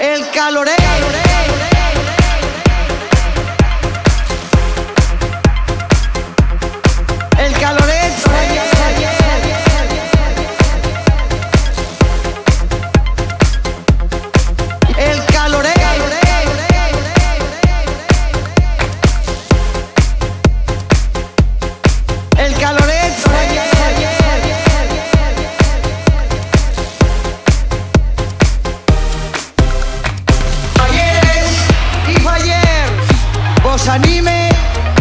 el caloret. El caloret Faller. El caloret. El caloret Faller. Falleres i fallers, vos anime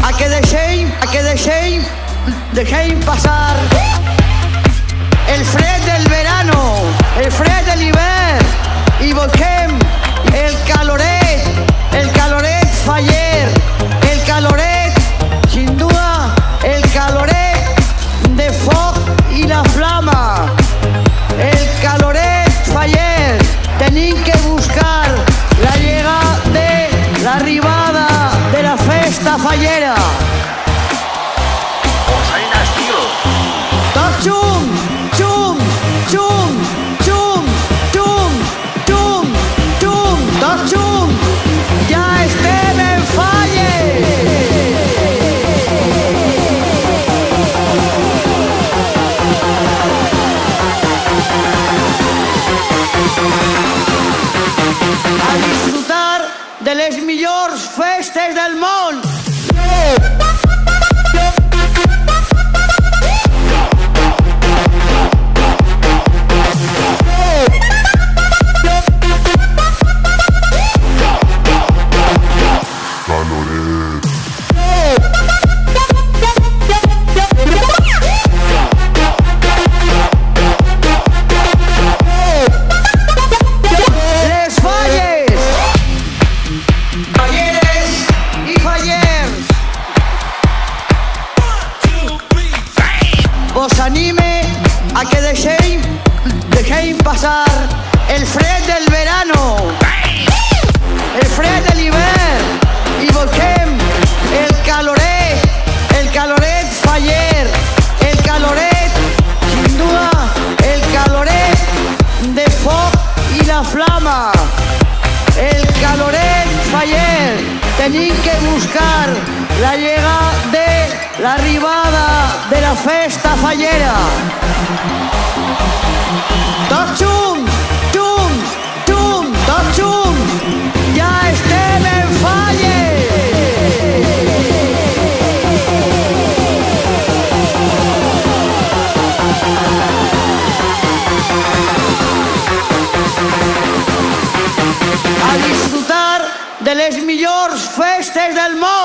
a que deixem passar el fred del verano, el fred de l'hivern i busquem el caloret Faller, el caloret, sin duda, el caloret de foc i la flama, el caloret Faller. Tenim que buscar la l'arribada de la festa fallera. Tots junts, xum, xum, xum, xum, xum, xum, tots junts, ja estem en Faller. A disfrutar de les millors festes del món. Os anime a que deixem passar el fred del verano, el fred de l'hivern i busquem el caloret Faller, el caloret, sin duda, el caloret de foc i la flama, el caloret Faller. Tenim que buscar l'arribada de la festa fallera. Tots junts, junts, junts, tots junts, ja estem en Faller. A disfrutar de les millors festes del món.